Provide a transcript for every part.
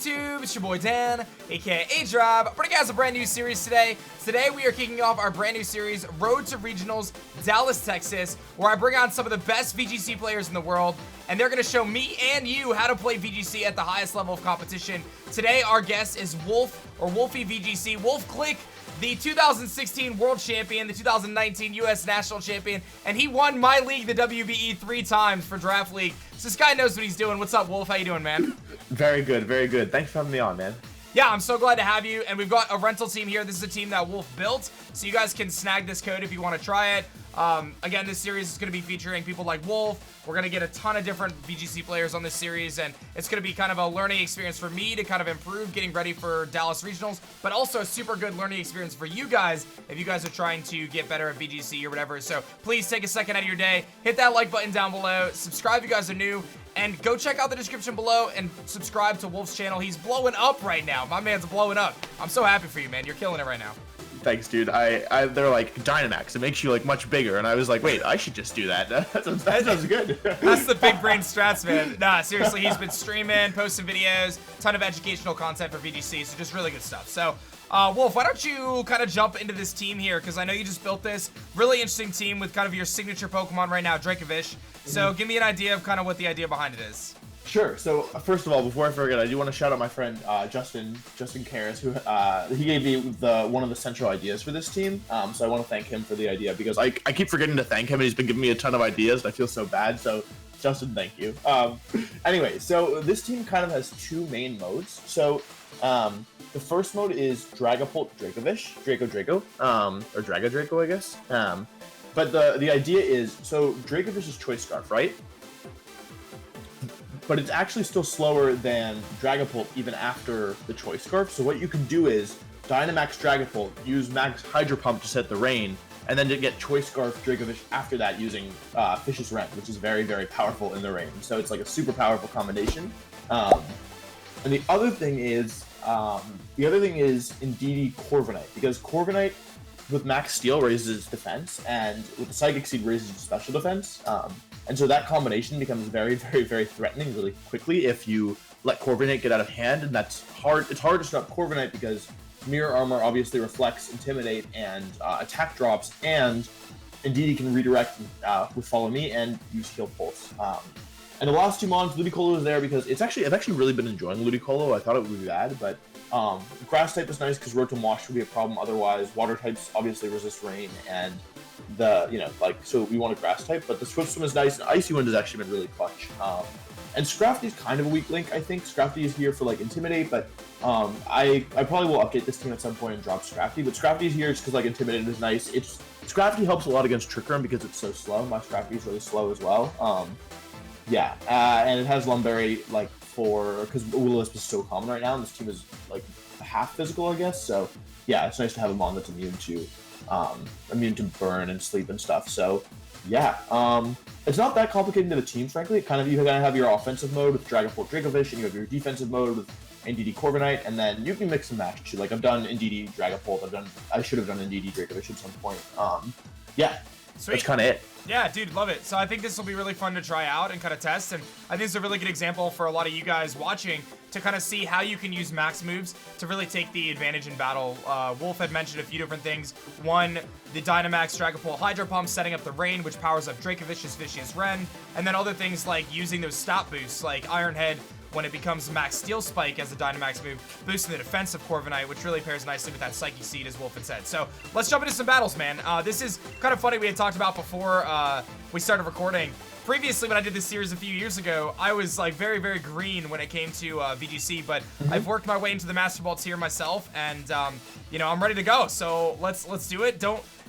YouTube? It's your boy Dan, aka aDrive, bringing you guys a brand new series today. Today we are kicking off our brand new series, Road to Regionals, Dallas, Texas, where I bring on some of the best VGC players in the world, and they're going to show me and you how to play VGC at the highest level of competition. Today our guest is Wolfe, or Wolfe VGC, Wolfe Glick, the 2016 World Champion, the 2019 US National Champion, and he won my league, the WBE, 3 times for Draft League. So this guy knows what he's doing. What's up, Wolfe? How you doing, man? Very good, very good. Thanks for having me on, man. Yeah, I'm so glad to have you, and we've got a rental team here. This is a team that Wolfe built, so you guys can snag this code if you want to try it. Again, this series is going to be featuring people like Wolfe. We're going to get a ton of different VGC players on this series, and it's going to be kind of a learning experience for me to kind of improve getting ready for Dallas Regionals, but also a super good learning experience for you guys if you guys are trying to get better at VGC or whatever. So please take a second out of your day, hit that like button down below, subscribe if you guys are new, and go check out the description below and subscribe to Wolfe's channel. He's blowing up right now. My man's blowing up. I'm so happy for you, man. You're killing it right now. Thanks, dude. They're like Dynamax. It makes you like much bigger, and I was like, wait, I should just do that. That sounds good. That's the big brain strats, man. Nah, seriously, he's been streaming, posting videos, ton of educational content for VGC, so just really good stuff. So, Wolfe, why don't you kind of jump into this team here, because I know you just built this really interesting team with kind of your signature Pokemon right now, Dracovish. So give me an idea of kind of what the idea behind it is. Sure. So first of all, before I forget, I do want to shout out my friend Justin Karras, who he gave me one of the central ideas for this team. So I want to thank him for the idea, because I keep forgetting to thank him, and he's been giving me a ton of ideas, and I feel so bad. So Justin, thank you. Anyway, so this team kind of has 2 main modes. So the first mode is Dragapult Dracovish, Draco, or DragaDraco, I guess. But the idea is, so Dracovish is Choice Scarf, right? But it's actually still slower than Dragapult even after the Choice Scarf. So what you can do is Dynamax Dragapult, use Max Hydro Pump to set the rain, and then to get Choice Scarf Dracovish after that using Fish's Rent, which is very, very powerful in the rain. So it's like a super powerful combination. And the other thing is Indeedee Corviknight, because Corviknight with Max Steel raises its defense, and with the Psychic Seed raises its special defense. And so that combination becomes very, very, very threatening really quickly if you let Corviknight get out of hand, and that's hard. It's hard to stop Corviknight because Mirror Armor obviously reflects Intimidate and attack drops, and Indeedee can redirect with Follow Me and use Heal Pulse. And the last 2 mons, Ludicolo is there because I've actually really been enjoying Ludicolo. I thought it would be bad, but Grass type is nice because Road to Mosh would be a problem otherwise. Water types obviously resist rain, and so we want a Grass type, but the Swift Swim is nice, and Icy Wind has actually been really clutch. And Scrafty is kind of a weak link, I think. Scrafty is here for like Intimidate, but I probably will update this team at some point and drop Scrafty. But Scrafty is here just because like Intimidate is nice. Scrafty helps a lot against Trick Room because it's so slow. My Scrafty is really slow as well. And it has Lumberry because Will-O-Wisp is so common right now, and this team is like half physical, I guess. So yeah, it's nice to have a mon that's immune to burn and sleep and stuff. So yeah, it's not that complicated to the team, frankly. You kind of have your offensive mode with Dragapult Dracovish, and you have your defensive mode with Indeedee Corviknight, and then you can mix and match too. Like I've done Indeedee Dragapult, I should have done Indeedee Dracovish at some point. Yeah, sweet. That's kind of it. Yeah, dude, love it. So I think this will be really fun to try out and kind of test, and I think it's a really good example for a lot of you guys watching to kind of see how you can use max moves to really take the advantage in battle. Wolfe had mentioned a few different things. One, the Dynamax Dragapult Hydro Pump setting up the rain, which powers up Dracovish's Vicious Ren, and then other things like using those stop boosts like Iron Head when it becomes Max Steel Spike as a Dynamax move, boosting the defense of Corviknight, which really pairs nicely with that Psychic Seed, as Wolfe had said. So let's jump into some battles, man. This is kind of funny. We had talked about before we started recording. Previously, when I did this series a few years ago, I was like very, very green when it came to VGC, but I've worked my way into the Master Ball tier myself, and I'm ready to go. So let's do it.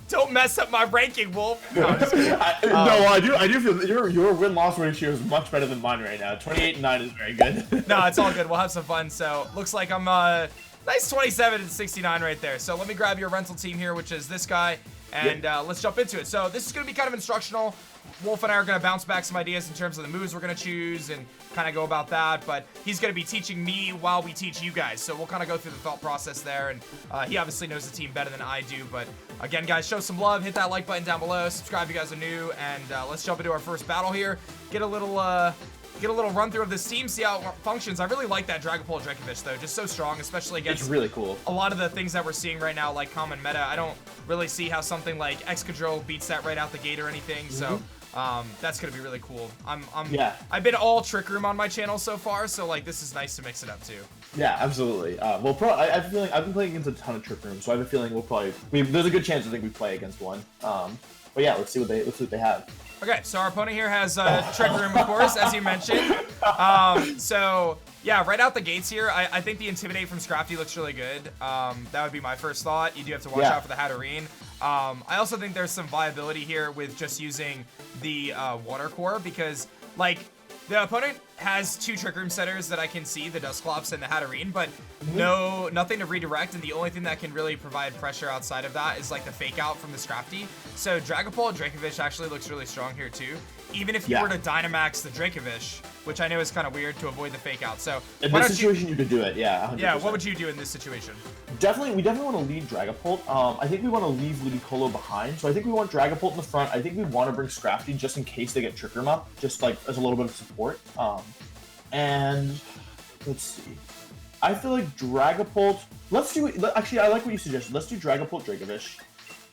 Don't mess up my ranking, Wolfe. No, I do feel your win-loss ratio is much better than mine right now. 28-9 is very good. No, it's all good. We'll have some fun. So looks like I'm nice 27-69 right there. So let me grab your rental team here, which is this guy, and let's jump into it. So this is going to be kind of instructional. Wolfe and I are going to bounce back some ideas in terms of the moves we're going to choose and kind of go about that, but he's going to be teaching me while we teach you guys, so we'll kind of go through the thought process there, and he obviously knows the team better than I do. But again, guys, show some love, hit that like button down below, subscribe if you guys are new, and let's jump into our first battle here. Get a little get a little run through of this team, see how it functions. I really like that Dragapult Dracovish though, just so strong, especially against it's really cool. A lot of the things that we're seeing right now, like common meta. I don't really see how something like Excadrill beats that right out the gate or anything. So that's gonna be really cool. I've been all Trick Room on my channel so far, so like this is nice to mix it up too. Yeah, absolutely. Well, I have a feeling I've been playing against a ton of Trick Rooms, so I have a feeling we'll probably there's a good chance I think we play against one. But yeah, let's see what they have. Okay, so our opponent here has Trick Room, of course, as you mentioned. So yeah, right out the gates here, I think the Intimidate from Scrafty looks really good. That would be my first thought. You do have to watch out for the Hatterene. I also think there's some viability here with just using the Water Core because, like, the opponent has 2 Trick Room setters that I can see, the Dusclops and the Hatterene, but nothing to redirect, and the only thing that can really provide pressure outside of that is like the fake out from the Scrafty. So Dragapult Dracovish actually looks really strong here too. Even if you were to Dynamax the Dracovish, which I know is kind of weird to avoid the fake out. So in this situation, you could do it, yeah. 100%. Yeah, what would you do in this situation? We definitely want to lead Dragapult. I think we want to leave Ludicolo behind. So I think we want Dragapult in the front. I think we want to bring Scrafty just in case they get Trick Room up, just like as a little bit of support. And let's see. I feel like Dragapult. Let's do it. Actually, I like what you suggested. Let's do Dragapult Dracovish,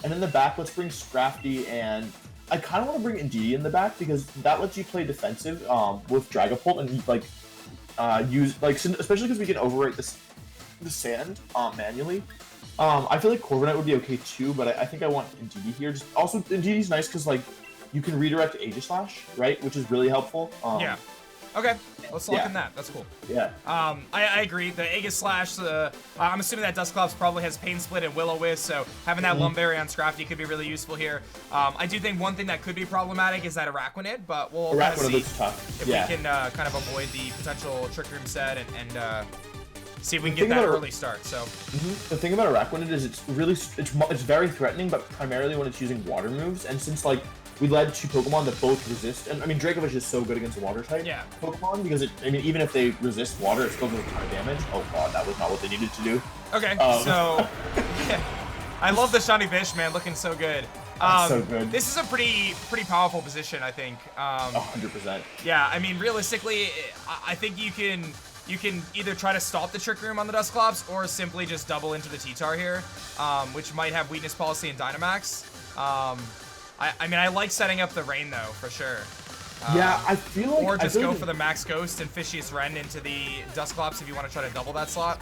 and in the back, let's bring Scrafty, and I kind of want to bring Indeedee in the back because that lets you play defensive with Dragapult and like use like especially because we can overwrite the sand manually. I feel like Corviknight would be okay too, but I think I want Indeedee here. Just also Indeedee's nice because like you can redirect Aegislash, right, which is really helpful. Yeah. Okay, let's lock in that. That's cool. Yeah. I agree. The Aegislash, I'm assuming that Dusclops probably has Pain Split and Will-O-Wisp, so having that Lumberry on Scrafty could be really useful here. I do think one thing that could be problematic is that Araquanid, but we'll kind of see if we can kind of avoid the potential Trick Room set and see if we can get that early start. So the thing about Araquanid is it's very threatening, but primarily when it's using water moves, and since like we led 2 Pokemon that both resist, and I mean Dracovish is so good against water type Pokemon because I mean even if they resist water, it still does a ton of damage. Oh god, that was not what they needed to do. Okay, so I love the Shiny Bish, man, looking so good. So good. This is a pretty powerful position, I think. 100%. Yeah, I mean realistically, I think you can either try to stop the Trick Room on the Dusclops or simply just double into the T-Tar here, which might have Weakness Policy and Dynamax. I mean, I like setting up the Rain, though, for sure. Yeah, I feel like... Or just go for the Max Ghost and Fishious Rend into the Dusclops if you want to try to double that slot.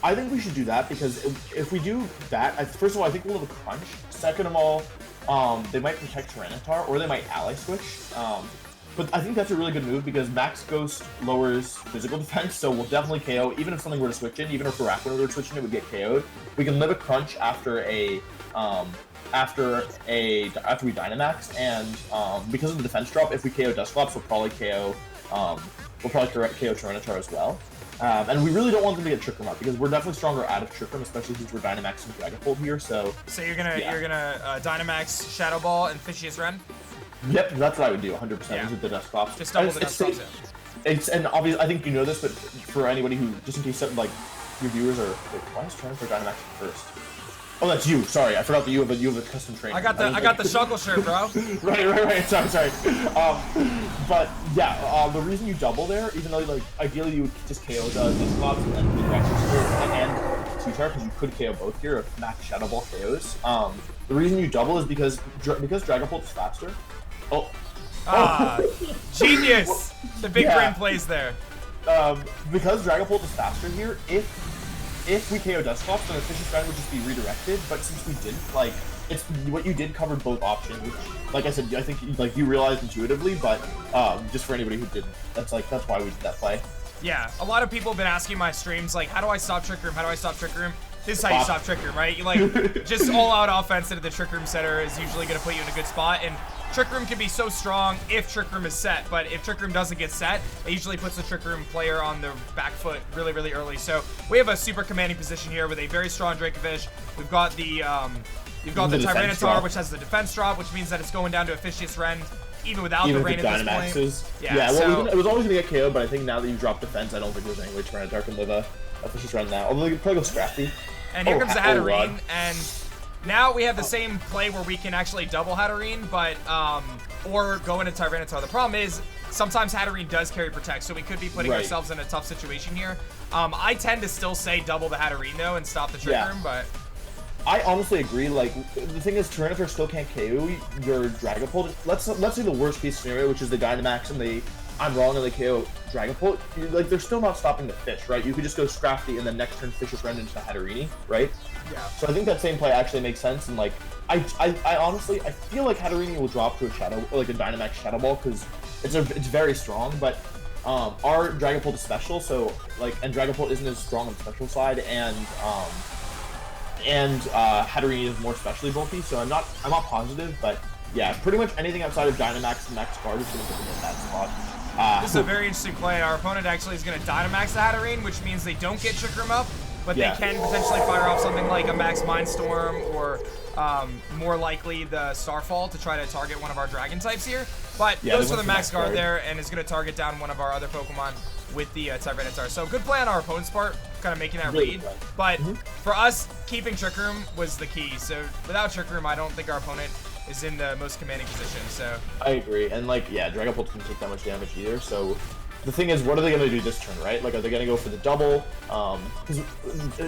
I think we should do that, because if we do that, first of all, I think we'll have a Crunch. Second of all, they might protect Tyranitar, or they might Ally Switch. But I think that's a really good move, because Max Ghost lowers physical defense, so we'll definitely KO. Even if something were to switch in, even if Araquanid were to switch in, it would get KO'd. We can live a Crunch after we Dynamax, and because of the defense drop, if we KO Dusclops, we'll probably KO Tyranitar as well. And we really don't want them to get Trick Room up because we're definitely stronger out of Trick Room, especially since we're Dynamaxing Dragapult here. So you're gonna Dynamax Shadow Ball and Fishious Rend? Yep, that's what I would do 100% with the Dusclops. Just double the Dusclops. And obviously, I think you know this, but for anybody who, just in case like your viewers are, wait, why is Tyranitar Dynamax first? Oh, that's you. Sorry, I forgot that you have a custom trainer. I got the Shuckle shirt, bro. right. Sorry. But yeah, the reason you double there, even though like ideally you would just KO the Dusclops and then the and T-Tar, because you could KO both here if Max Shadow Ball KOs. The reason you double is because Dragapult is faster. Genius! The big brain plays there. Because Dragapult is faster here, if we KO Dusclops, then the Fishious Rend would just be redirected, but since we didn't, like, it's what you did covered both options, which, like I said, I think like you realized intuitively, but just for anybody who didn't, that's why we did that play. Yeah, a lot of people have been asking my streams, like, how do I stop Trick Room? How do I stop Trick Room? This is how you stop Trick Room, right? You like just all-out offense into the Trick Room setter is usually going to put you in a good spot, and Trick Room can be so strong if Trick Room is set, but if Trick Room doesn't get set, it usually puts the Trick Room player on the back foot really, really early. So we have a super commanding position here with a very strong Dracovish. We've got the Tyranitar, which has the defense drop, which means that it's going down to a Fishious Rend, even without the Rain at this point. Yeah, well, it was always going to get KO'd, but I think now that you've dropped defense, I don't think there's any way Tyranitar can live a Fishious Rend now. Although they could probably go Scrafty. And here comes the Hatterene, and now we have the same play where we can actually double Hatterene, but, or go into Tyranitar. The problem is, sometimes Hatterene does carry Protect, so we could be putting ourselves in a tough situation here. I tend to still say double the Hatterene, though, and stop the Trick Room, but... I honestly agree. Like, the thing is, Tyranitar still can't KO your Dragapult. Let's say the worst case scenario, which is the Dynamax and the I'm wrong and they KO Dragapult. Like, they're still not stopping the fish, right? You could just go Scrafty and then next turn Fishious Rend into the Hatterene, right? Yeah. So I think that same play actually makes sense. And like, I honestly feel like Hatterene will drop to a Shadow, or like a Dynamax Shadow Ball, because it's very strong, but. Our Dragapult is special, so like, and Dragapult isn't as strong on the special side, and Hatterene is more specially bulky, so I'm not positive, but yeah, pretty much anything outside of Dynamax and Max Guard is going to put them in that spot. This is a very interesting play. Our opponent actually is going to Dynamax the Hatterene, which means they don't get Trick Room up, but they can potentially fire off something like a Max Mindstorm or more likely the Starfall to try to target one of our Dragon types here. But goes for the Max Guard there and is going to target down one of our other Pokemon with the Tyranitar. So good play on our opponent's part, kind of making that read. But for us, keeping Trick Room was the key. So without Trick Room, I don't think our opponent is in the most commanding position. So I agree. And like, yeah, Dragapult doesn't take that much damage either. So the thing is, what are they going to do this turn, right? Like, are they going to go for the double? Because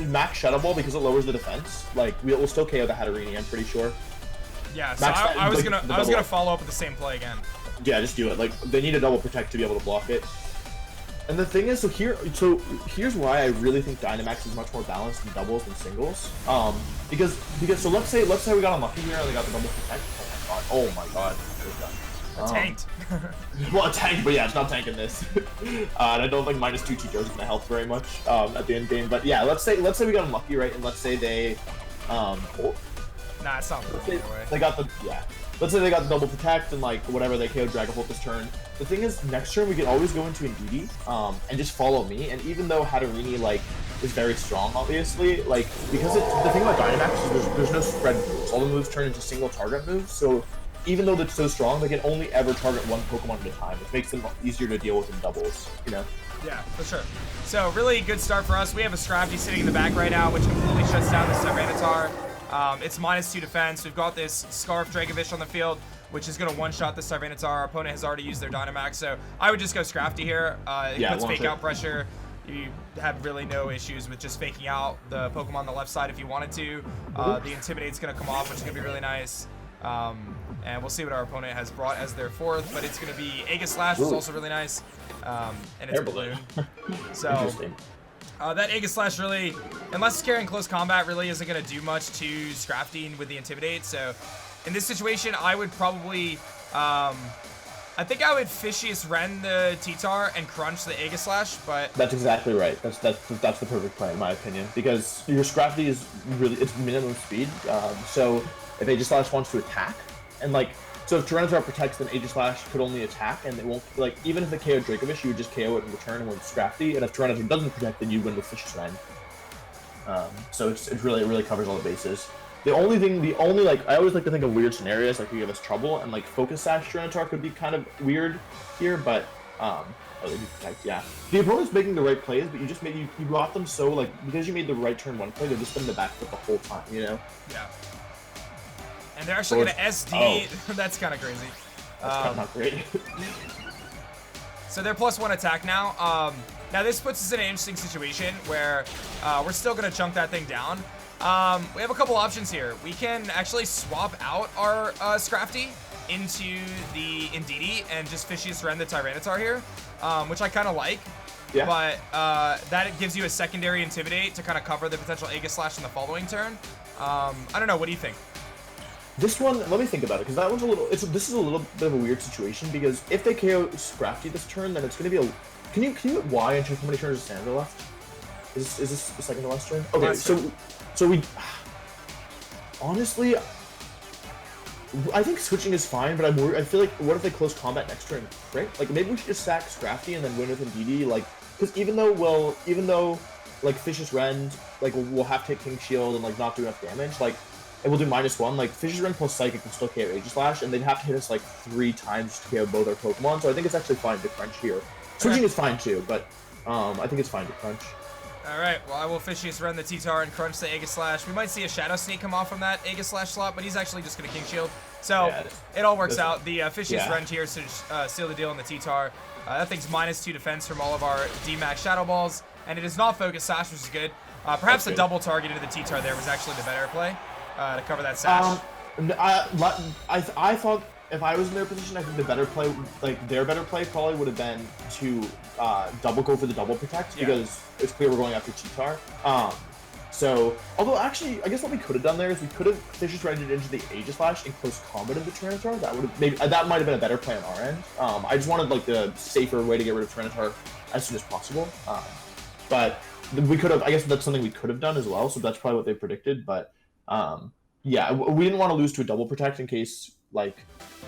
Max Shadow Ball, because it lowers the defense, like, we'll still KO the Hatterene, I'm pretty sure. Yeah, so I was gonna follow up with the same play again. Yeah, just do it. Like, they need a double protect to be able to block it. And the thing is, so here's why I really think Dynamax is much more balanced in doubles than singles. Because so let's say we got unlucky here and they got the double protect. Oh my god. Tanked. Well, it tanked, but yeah, it's not tanking this. And I don't think -2 TTR is gonna help very much at the end game. But yeah, let's say we got unlucky, right? And let's say they Nah, it's not working anyway. They got the Let's say they got the double protect and like whatever, they KO Dragapult this turn. The thing is, next turn we can always go into Indeedee and just follow me. And even though Hatterene like is very strong, obviously, like because the thing about Dynamax is there's no spread moves. All the moves turn into single target moves. So even though they're so strong, they can only ever target one Pokemon at a time, which makes them easier to deal with in doubles. You know. Yeah, for sure. So really good start for us. We have a Scrafty sitting in the back right now, which completely shuts down the Tyranitar. It's -2 defense. We've got this Scarf Dracovish on the field, which is going to one-shot the Tyranitar. Our opponent has already used their Dynamax, so I would just go Scrafty here. It puts fake out pressure. You have really no issues with just faking out the Pokemon on the left side if you wanted to. The Intimidate's going to come off, which is going to be really nice. And we'll see what our opponent has brought as their fourth, but it's going to be Aegislash, which is also really nice. And it's Balloon. So that Aegislash really, unless it's carrying close combat, really isn't going to do much to Scrafty with the Intimidate. So in this situation, I would probably, I think I would Fishious Rend the T-Tar and crunch the Aegislash, but... That's exactly right. That's the perfect play in my opinion, because your Scrafty is really, it's minimum speed. So if Aegislash wants to attack, and like, so if Tyranitar protects, then Aegislash could only attack, and it won't, like, even if they KO Dracovish, you would just KO it in return and win Scrafty, and if Tyranitar doesn't protect, then you win with Fishious Rend. So it really covers all the bases. The only, like, I always like to think of weird scenarios, like, you give us trouble, and, like, Focus Sash Tyranitar could be kind of weird here, but, oh, they do protect, yeah. The opponent's making the right plays, but you got them so, like, because you made the right turn one play, they're just in the back foot the whole time, you know? Yeah. And they're actually going to SD. Oh. That's kind of crazy. That's kind of not great. So they're +1 attack now. Now this puts us in an interesting situation where we're still going to chunk that thing down. We have a couple options here. We can actually swap out our Scrafty into the Indeedee and just Fishious Rend the Tyranitar here, which I kind of like. Yeah. But that gives you a secondary Intimidate to kind of cover the potential Aegislash in the following turn. I don't know. What do you think? This one, let me think about it, because that one's a little. This is a little bit of a weird situation, because if they KO Scrafty this turn, then it's going to be a. Can you hit Y and check how many turns is Sandra left? Is this the second to last turn? Okay, so we. Honestly, I think switching is fine, but I'm worried. I feel like, what if they close combat next turn, right? Like maybe we should just sack Scrafty and then win with Indeedee, like, because even though like Fishious Rend, like we'll have to hit King Shield and like not do enough damage, like. And we'll do -1, like, Fishious Rend plus Psychic can still KO Aegislash, and they'd have to hit us, like, 3 times to KO both our Pokemon, so I think it's actually fine to crunch here. Switching is fine, too, but, I think it's fine to crunch. All right, well, I will Fishious run the T-Tar and crunch the Aegislash. We might see a Shadow Sneak come off from that Aegislash slot, but he's actually just going to King Shield. So Yeah, it all works out. The Fishious yeah. run here to seal the deal on the T-Tar. That thing's -2 defense from all of our D-Max Shadow Balls, and it is not Focus Sash, which is good. Perhaps a double target into the T-Tar there was actually the better play to cover that Sash. I thought if I was in their position, I think the better play, like their better play, probably would have been to double go for the double protect because it's clear we're going after T-Tar. So, although actually, I guess what we could have done there is we could have Fishious rendered into the Aegislash in close combat of the Tyranitar. That would have maybe that might have been a better play on our end. I just wanted like the safer way to get rid of Tyranitar as soon as possible. But we could have. I guess that's something we could have done as well. So that's probably what they predicted. But yeah, we didn't want to lose to a double protect in case like.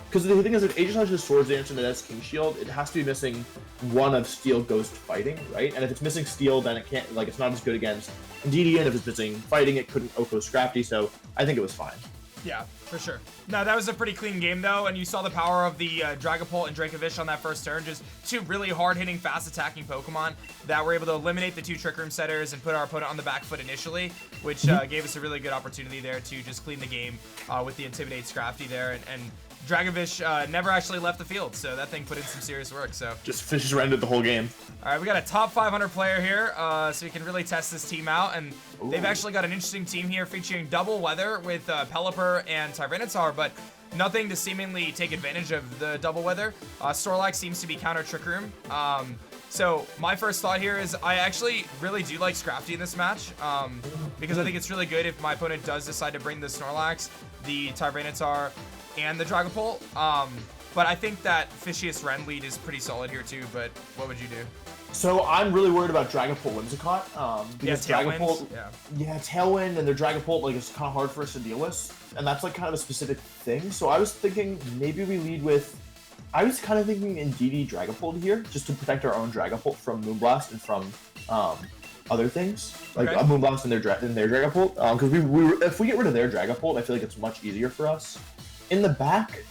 Because the thing is, if Aegislash has Swords Dance and it has King Shield, it has to be missing one of Steel Ghost Fighting, right? And if it's missing Steel, then it can't, like, it's not as good against DD, and if it's missing Fighting, it couldn't Oko Scrafty, so I think it was fine. Yeah, for sure. No, that was a pretty clean game, though, and you saw the power of the Dragapult and Dracovish on that first turn. Just two really hard-hitting, fast-attacking Pokemon that were able to eliminate the two Trick Room setters and put our opponent on the back foot initially, which gave us a really good opportunity there to just clean the game with the Intimidate Scrafty there, and Dracovish never actually left the field, so that thing put in some serious work. So just Fishious rendered the whole game. All right, we got a top 500 player here, so we can really test this team out, and they've actually got an interesting team here featuring double weather with Pelipper and Tyranitar, but nothing to seemingly take advantage of the double weather. Snorlax seems to be counter Trick Room. So my first thought here is I actually really do like Scrafty in this match because I think it's really good if my opponent does decide to bring the Snorlax, the Tyranitar, and the Dragapult. But I think that Fishious Ren lead is pretty solid here too, but what would you do? So I'm really worried about Dragapult Whimsicott. Because Dragapult, Tailwind and their Dragapult, like, it's kind of hard for us to deal with. And that's like kind of a specific thing. So I was thinking maybe we lead with, I was kind of thinking in DD Dragapult here, just to protect our own Dragapult from Moonblast and from other things. Like Moonblast and their Dragapult. Because if we get rid of their Dragapult, I feel like it's much easier for us. In the back,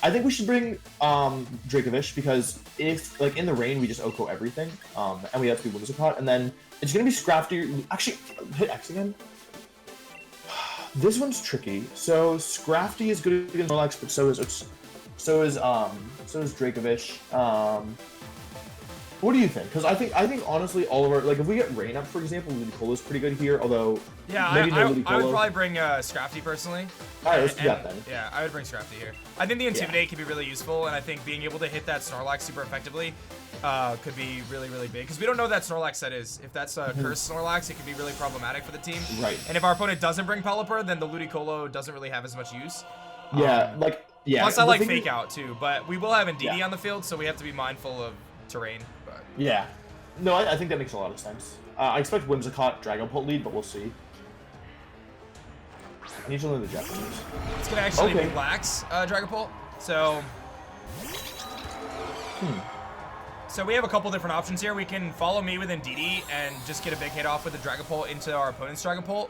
I think we should bring Dracovish, because if, like, in the rain, we just Oko everything, and we have to be Whimsicott, and then it's going to be Scrafty. Actually, hit X again. This one's tricky. So Scrafty is good against Snorlax, but so is Dracovish. What do you think? Because I think honestly, all of our, like, if we get Rain up, for example, Ludicolo is pretty good here. Although maybe I would probably bring Scrafty personally. All right, let's do that then. Yeah, I would bring Scrafty here. I think the Intimidate can be really useful, and I think being able to hit that Snorlax super effectively could be really, really big. Because we don't know what that Snorlax set is. If that's a Cursed Snorlax, it could be really problematic for the team. Right. And if our opponent doesn't bring Pelipper, then the Ludicolo doesn't really have as much use. Plus I like Fake Out too, but we will have Indeedee on the field, so we have to be mindful of terrain. But yeah. No, I think that makes a lot of sense. I expect Whimsicott Dragapult lead, but we'll see. I need to learn the Japanese. It's gonna actually be Lax Dragapult. So So we have a couple different options here. We can follow me with Indeedee and just get a big hit off with the Dragapult into our opponent's Dragapult.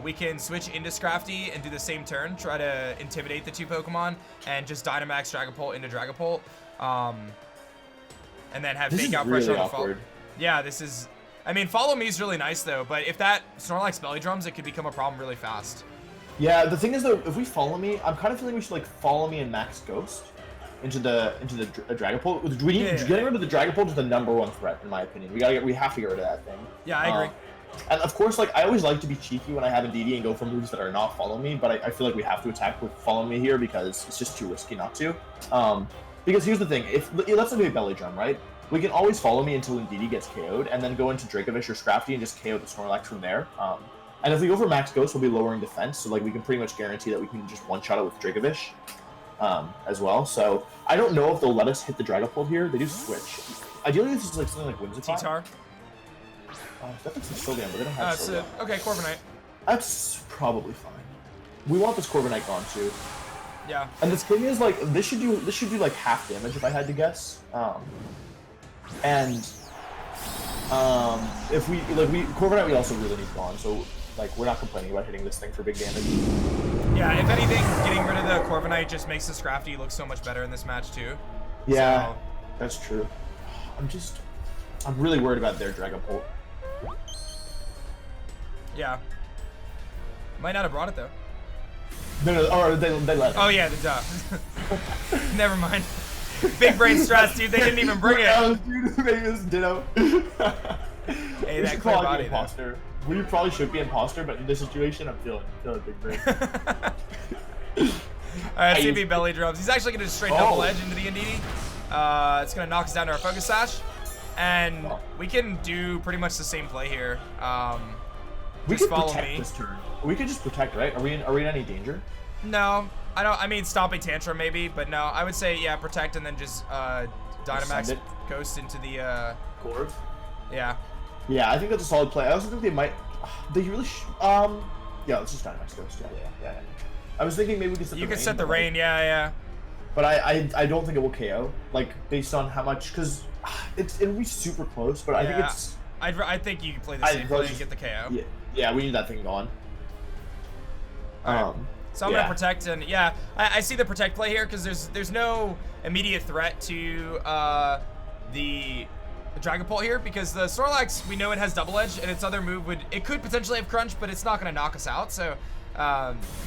We can switch into Scrafty and do the same turn, try to intimidate the two Pokemon, and just Dynamax Dragapult into Dragapult. And then have Fake Out pressure on the follow. Yeah, this is... I mean, Follow Me is really nice, though, but if that Snorlax Belly Drums, it could become a problem really fast. Yeah, the thing is, though, if we Follow Me, I'm kind of feeling we should, like, Follow Me and Max Ghost into the Dragapult. Getting rid of the Dragapult is the #1 threat, in my opinion. We have to get rid of that thing. Yeah, I agree. And of course, like, I always like to be cheeky when I have Indeedee and go for moves that are not Follow Me, but I feel like we have to attack with Follow Me here because it's just too risky not to. Because here's the thing, let's say we Belly Drum, right? We can always Follow Me until Indeedee gets KO'd, and then go into Dracovish or Scrafty and just KO the Snorlax from there. And if we go for Max Ghost, we'll be lowering defense, so like we can pretty much guarantee that we can just one-shot it with Dracovish as well. So I don't know if they'll let us hit the Dragapult here. They do switch. Ideally, this is like something like Whimsicott. T-Tar. That looks like Sylveon, but they don't have Sylveon. Okay, Corviknight. That's probably fine. We want this Corviknight gone too. Yeah. And the thing is, like, this should do like half damage if I had to guess. If we Corviknight, we also really need gone. So like, we're not complaining about hitting this thing for big damage. Yeah, if anything, getting rid of the Corviknight just makes the Scrafty look so much better in this match too. Yeah, so. That's true. I'm really worried about their Dragapult. Yeah. Might not have brought it though. No, or they let it. Oh yeah, the duh. Never mind. Big brain stress, dude. They didn't even bring it. Dude, they just ditto. Hey, We that should clear call it body the though. imposter. We probably should be imposter, but in this situation, I'm feeling big brain. Alright, CB belly drums. He's actually gonna just straight double edge into the Indeedee. It's gonna knock us down to our focus sash. And we can do pretty much the same play here. We Just could follow protect me. this turn. We could just protect, right? Are we in any danger? No, I don't. I mean, stomping tantrum maybe, but no. I would say yeah, protect and then just Dynamax it. ghost into the Corv? yeah. Yeah, I think that's a solid play. I also think they might. They really. Yeah, let's just Dynamax Ghost. Yeah. I was thinking maybe we could set You the could rain, set the but, like, rain, yeah. But I don't think it will KO. Like based on how much, because it'll be super close. But I think Yeah. it's. I think you can play the same play and get the KO. Yeah, we need that thing going. So I'm gonna protect, and yeah, I see the protect play here because there's no immediate threat to the Dragapult here because the Snorlax, we know it has double edge, and its other move could potentially have crunch, but it's not gonna knock us out. So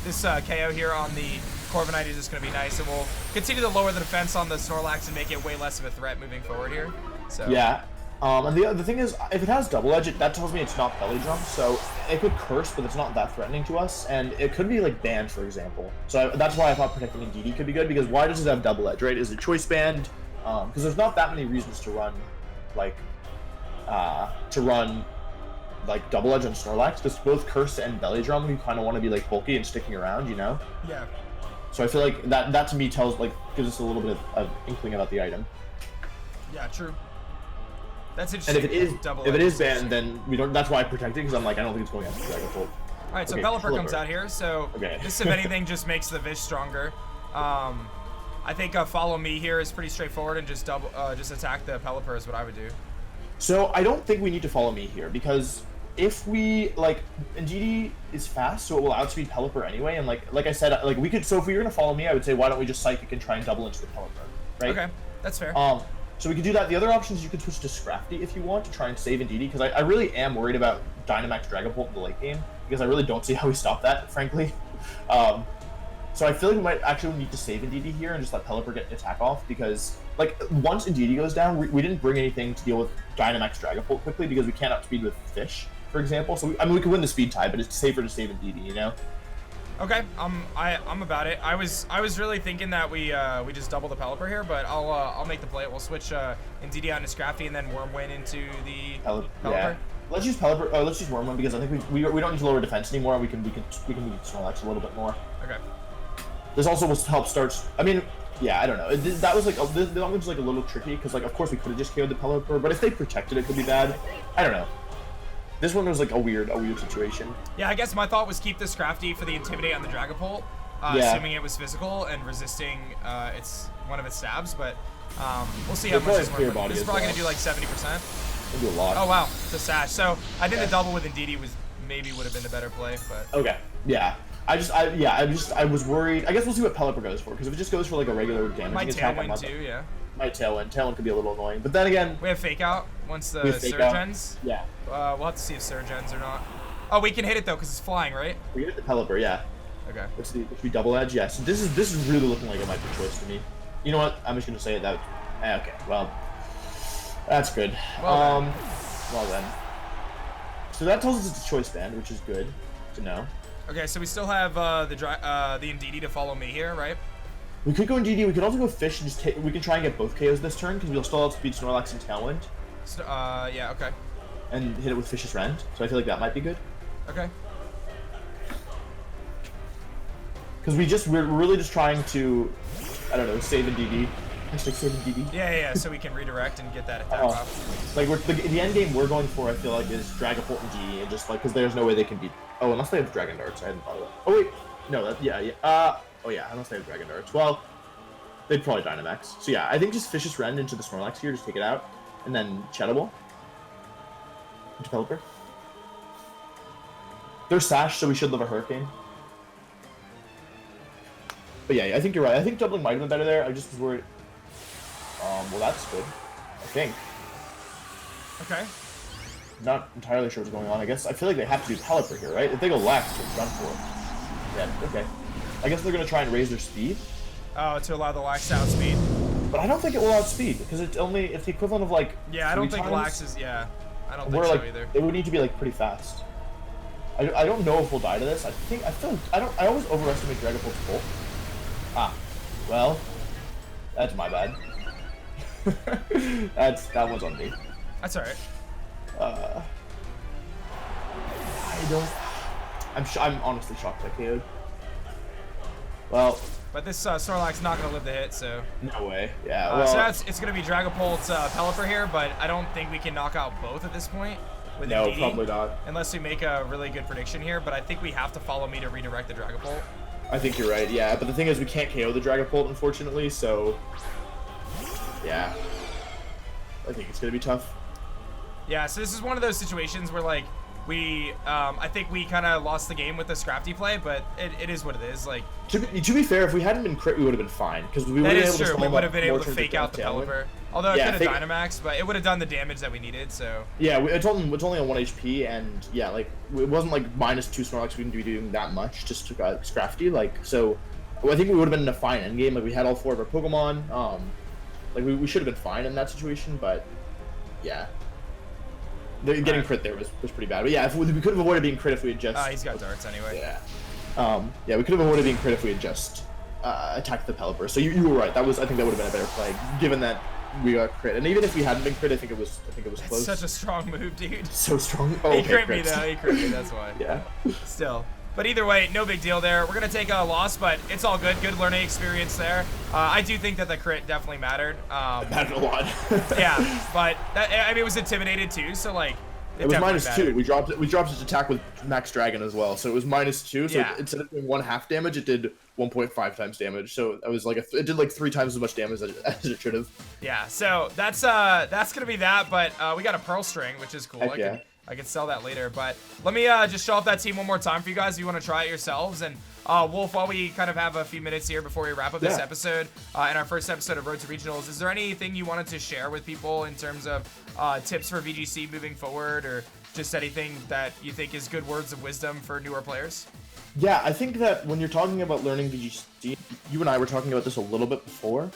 this KO here on the Corviknight is just gonna be nice, and we'll continue to lower the defense on the Snorlax and make it way less of a threat moving forward here. So yeah. And the thing is, if it has double edge, that tells me it's not belly drum, so it could curse, but it's not that threatening to us, and it could be like banned, for example. So that's why I thought protecting Indeedee could be good, because why does it have double edge, right? Is it choice banned? Because there's not that many reasons to run, like double edge on Snorlax, because both curse and belly drum, you kind of want to be like bulky and sticking around, you know? yeah. So I feel like that to me gives us a little bit of inkling about the item. Yeah, true. That's And interesting. if it is banned, then we don't. That's why I protect it, because I'm like, I don't think it's going after Dragapult. All right, so Okay, Pelipper comes out here. So this, if anything, just makes the Vish stronger. I think follow me here is pretty straightforward, and just just attack the Pelipper is what I would do. So I don't think we need to follow me here, because if we Indeedee is fast, so it will outspeed Pelipper anyway. And like I said, we could. So if we were gonna follow me, I would say why don't we just Psychic and try and double into the Pelipper, right? Okay, that's fair. So we could do that. The other option is you could switch to Scrafty if you want to try and save Indeedee, because I really am worried about Dynamax Dragapult in the late game, because I really don't see how we stop that, frankly. So I feel like we might actually need to save Indeedee here and just let Pelipper get an attack off, because once Indeedee goes down, we didn't bring anything to deal with Dynamax Dragapult quickly, because we can't outspeed with Fish, for example. So we could win the speed tie, but it's safer to save Indeedee, you know? Okay, I'm about it. I was really thinking that we just double the Pelipper here, but I'll make the play. We'll switch Indeedee out into Scrafty and then Wormwind into the Pelipper. Yeah. Let's use Pelipper. Let's use Wormwind, because I think we don't need to lower defense anymore. We can move Snorlax a little bit more. Okay. This also will help start. I mean, yeah, I don't know. That was that was a little tricky, because of course we could have just KO'd the Pelipper, but if they protected it, could be bad. I don't know. This one was a weird situation. Yeah, I guess my thought was keep the Scrafty for the Intimidate on the Dragapult, assuming it was physical and resisting one of its stabs, but we'll see how much this works. This is probably going to do like 70%. It'll do a lot. Oh wow, the Sash. So I think the double with Indeedee would have been the better play, but... Okay, yeah. I was worried. I guess we'll see what Pelipper goes for, because if it just goes for a regular damage attack, Tailwind too, yeah. Might Tailwind. Tailwind could be a little annoying, but then again... We have Fake Out once the Surge ends. Yeah. We'll have to see if Surge ends or not. Oh, we can hit it though, because it's flying, right? We hit the Pelipper, yeah. Okay. Let's be double edge, yes. Yeah. So this is really looking like it might be choice to me. You know what? I'm just gonna say it that. Okay, well, that's good. Well then. So that tells us it's a choice band, which is good to know. Okay, so we still have the Indeedee to follow me here, right? We could go Indeedee. We could also go Fish and just we can try and get both KOs this turn, because we'll still outspeed Snorlax and Tailwind. So, yeah, okay. And hit it with Fish's Rend. So I feel like that might be good. Okay. Because we're really just trying to, I don't know, save Indeedee. Hashtag save Indeedee. Yeah, so we can redirect and get that attack off. The end game we're going for, I feel like, is Dragapult and Indeedee, and just because there's no way they can beat. Oh, unless they have Dragon Darts. I hadn't thought of that. Oh wait, no, yeah. Oh yeah, unless they have Dragon Darts. Well, they'd probably Dynamax. So yeah, I think just Fish's Rend into the Snorlax here, just take it out, and then Chettable into Pelipper. They're Sash, so we should live a Hurricane. But yeah, I think you're right. I think doubling might have been better there. I just was worried. Well, that's good, I think. Okay. not entirely sure what's going on. I guess I feel like they have to do Pelipper here, right? If they go left, it's done for. Yeah, okay. I guess they're gonna try and raise their speed. Oh, to allow the Lax to outspeed. But I don't think it will outspeed because it's the equivalent of like. Yeah, I don't think Lax is. Yeah, I don't think so like, either. It would need to be like pretty fast. I don't know if we'll die to this. I always overestimate Dragapult's pull. Ah, well, that's my bad. that one's on me. That's alright. I'm honestly shocked I KO'd. Well. But this Snorlax's not gonna live the hit, so. No way. Yeah. Well. So it's gonna be Dragapult's Pelipper here, but I don't think we can knock out both at this point. With No, DD, probably not. Unless we make a really good prediction here, but I think we have to follow me to redirect the Dragapult. I think you're right. Yeah, but the thing is, we can't KO the Dragapult, unfortunately. So. Yeah. I think it's gonna be tough. Yeah, so this is one of those situations where like I think we kind of lost the game with the Scrafty play, but it is what it is. Like to be fair, if we hadn't been crit, we would have been fine because we would have been able to. We would have been able to fake out the Pelipper. Although it could have Dynamax, but it would have done the damage that we needed. So yeah, it's only on 1 HP, and yeah, like it wasn't like -2 Snorlax. We didn't be doing that much. Just to Scrafty, like so. I think we would have been in a fine endgame. Like we had all 4 of our Pokemon. Like we should have been fine in that situation, but yeah. Getting crit there was pretty bad. But yeah, if we could have avoided being crit if we had just. He's got darts anyway. Yeah. Yeah, we could have avoided being crit if we had just attacked the Pelipper. So you were right. I think that would have been a better play, given that we got crit. And even if we hadn't been crit, I think it was close. It's such a strong move, dude. So strong. Oh, he crit me though. He crit me. That's why. Yeah. Still. But either way, no big deal there. We're going to take a loss, but it's all good. Good learning experience there. I do think that the crit definitely mattered. It mattered a lot. Yeah, but I mean, it was intimidated too, so like... It was -2. We dropped its attack with Max Dragon as well, so it was -2. So instead of doing 1/2 damage, it did 1.5 times damage. So it was like it did like 3 times as much damage as it should have. Yeah, so that's gonna be that. But we got a Pearl String, which is cool. I can sell that later. But let me just show off that team one more time for you guys if you want to try it yourselves. And Wolf, while we kind of have a few minutes here before we wrap up this episode, in our first episode of Road to Regionals, is there anything you wanted to share with people in terms of tips for VGC moving forward, or just anything that you think is good words of wisdom for newer players? Yeah, I think that when you're talking about learning VGC, you and I were talking about this a little bit before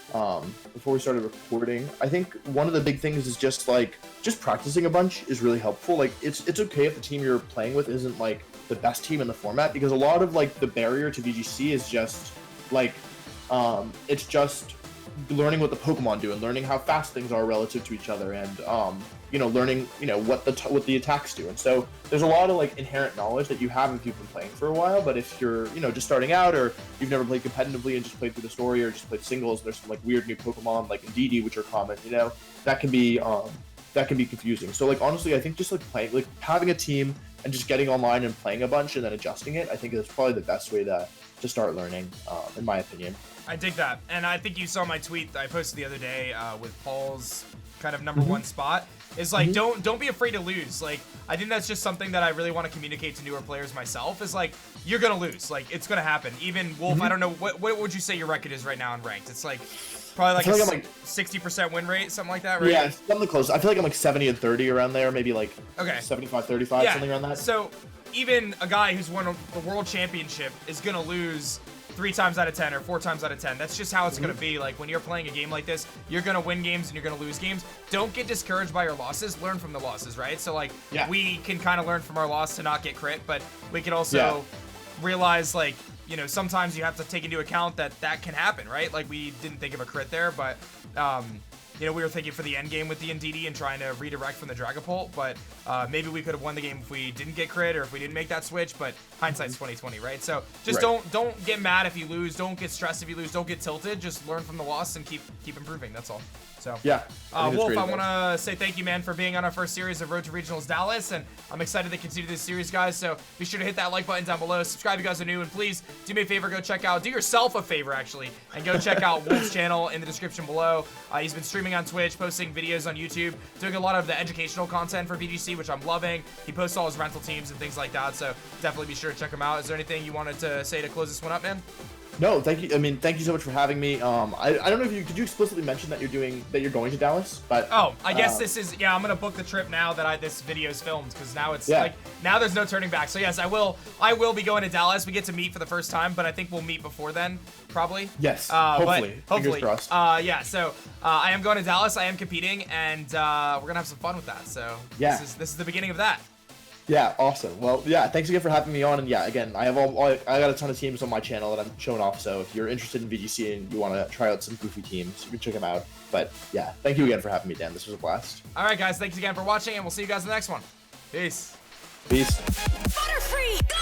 we started recording. I think one of the big things is just practicing a bunch is really helpful. Like it's okay if the team you're playing with isn't like the best team in the format, because a lot of like the barrier to VGC is just like it's just learning what the Pokemon do and learning how fast things are relative to each other, and learning what the attacks do. And so there's a lot of like inherent knowledge that you have if you've been playing for a while. But if you're just starting out, or you've never played competitively and just played through the story, or just played singles, and there's some like weird new Pokemon like Indeedee, which are common, that can be confusing. So like honestly, I think just like playing, like having a team and just getting online and playing a bunch and then adjusting it, I think is probably the best way to start learning, in my opinion. I dig that. And I think you saw my tweet that I posted the other day with Paul's kind of #1 spot. Is like, don't be afraid to lose. Like, I think that's just something that I really want to communicate to newer players myself, is like, you're gonna lose. Like, it's gonna happen. Even Wolf, I don't know, what would you say your record is right now in ranked? It's like probably like a 60% win rate, something like that, right? Yeah, something close. I feel like I'm like 70 and 30 around there, maybe like 75, 35, something around that. So even a guy who's won the world championship is gonna lose 3 times out of 10 or 4 times out of 10. That's just how it's gonna be. Like, when you're playing a game like this, you're gonna win games and you're gonna lose games. Don't get discouraged by your losses. Learn from the losses, right? So like, we can kind of learn from our loss to not get crit, but we can also realize, like, sometimes you have to take into account that can happen, right? Like, we didn't think of a crit there, but we were thinking for the end game with the Indeedee and trying to redirect from the Dragapult, but maybe we could have won the game if we didn't get crit, or if we didn't make that switch. But hindsight's 20/20, right? So just don't get mad if you lose, don't get stressed if you lose, don't get tilted. Just learn from the loss and keep improving. That's all. So Wolf, I want to say thank you, man, for being on our first series of Road to Regionals Dallas, and I'm excited to continue this series, guys. So be sure to hit that like button down below, subscribe if you guys are new, and please do me a favor, do yourself a favor actually, and go check out Wolf's channel in the description below. He's been streaming on Twitch, posting videos on YouTube, doing a lot of the educational content for VGC, which I'm loving. He posts all his rental teams and things like that, so definitely be sure to check him out. Is there anything you wanted to say to close this one up, man? No, thank you. I mean, thank you so much for having me. I don't know if you could you explicitly mention that you're going to Dallas, but oh, I guess this is I'm gonna book the trip now that this video is filmed because now it's Yeah. like now there's no turning back. So yes, I will be going to Dallas. We get to meet for the first time, but I think we'll meet before then probably. yes, Hopefully. Fingers crossed. Yeah. So I am going to Dallas. I am competing, and we're gonna have some fun with that. So Yeah. this is the beginning of that. Yeah, awesome. Well, yeah, thanks again for having me on. And yeah, again, I got a ton of teams on my channel that I'm showing off. So if you're interested in VGC and you want to try out some goofy teams, you can check them out. But yeah, thank you again for having me, Dan. This was a blast. All right, guys. Thanks again for watching, and we'll see you guys in the next one. Peace. Peace. Butterfree, go!